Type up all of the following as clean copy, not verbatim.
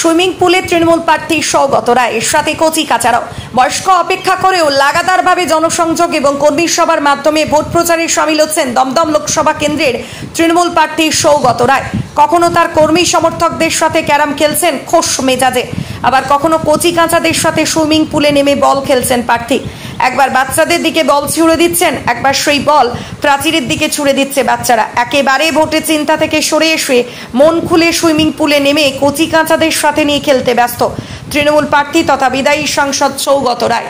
Swimming পুলে তৃণমূল প্রার্থী সৌগত রায়ের সাথে কচি কাচারাও বয়স্ক অপেক্ষা করেও লাগাতারভাবে জনসংযোগ এবং কর্মী সভার মাধ্যমে ভোট প্রচারে সামিল হচ্ছেন দমদম লোকসভা কেন্দ্রের তৃণমূল প্রার্থী সৌগত রায়। কখনো তার কর্মী সমর্থকদের সাথে ক্যারাম খেলছেন খোশ মেজাজে, আবার কখনো কচি কাঁচাদের সাথে সুইমিং পুলে নেমে বল খেলছেন প্রার্থী। একবার বাচ্চাদের দিকে বল ছুড়ে দিচ্ছেন, একবার সেই বল প্রাচীরের দিকে ছুড়ে দিচ্ছে বাচ্চারা। একেবারে ভোটের চিন্তা থেকে সরে এসে মন খুলে সুইমিং পুলে নেমে কচি কাঁচাদের সাথে নিয়ে খেলতে ব্যস্ত তৃণমূল প্রার্থী তথা বিদায়ী সাংসদ সৌগত রায়।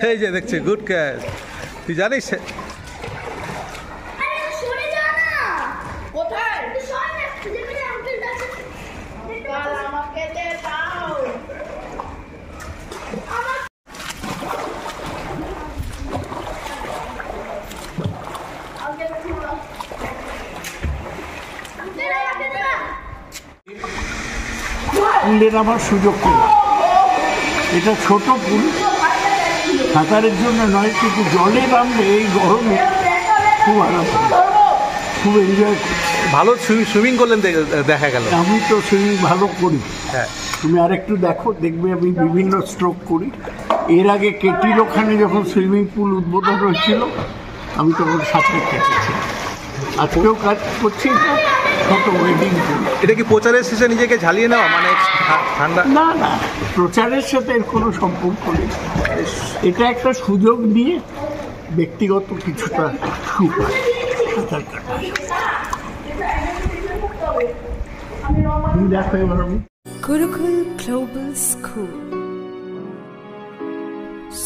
এই যে দেখছি গুড ক্যাচ, তুই জানিস পুলের আমার সুযোগ পেল। এটা ছোট পুল, সাঁতারের জন্য নয়, কিন্তু জলে নামলে এই গরমে খুব আরাম, খুব এনজয় করি। ভালো সুইমিং করলেন দেখা গেল। আমি তো সুইমিং ভালো করি। হ্যাঁ, তুমি আরেকটু দেখো, দেখবে আমি বিভিন্ন স্ট্রোক করি। এর আগে কেটির ওখানে যখন সুইমিং পুল উদ্বোধন হয়েছিল আমি তখন সাঁতার কেটেছি। আজকেও কাজ করছি, ছোট ওয়েডিং পুল। এটা কি প্রচারের শেষে নিজেকে ঝালিয়ে নেওয়া, মানে ঠান্ডা? না না, প্রচারের সাথে এর কোনো সম্পর্ক নেই। এটা একটা সুযোগ নিয়ে ব্যক্তিগত কিছুটা সুখ সাঁতার কাটা। দেখো এবার আমি Gurukul Global School.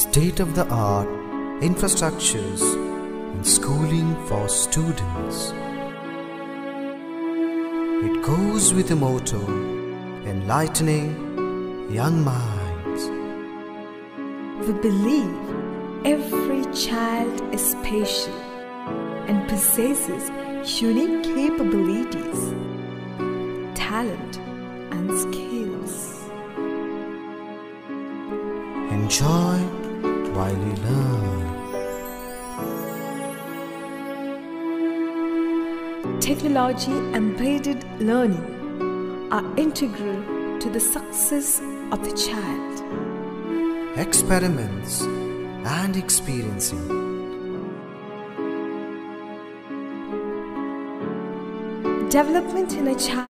State-of-the-art infrastructures and schooling for students. It goes with the motto, enlightening young minds. We believe every child is special and possesses unique capabilities, talent and skills. Enjoy while you learn. Technology embedded learning are integral to the success of the child. Experiments and experiencing. Development in a child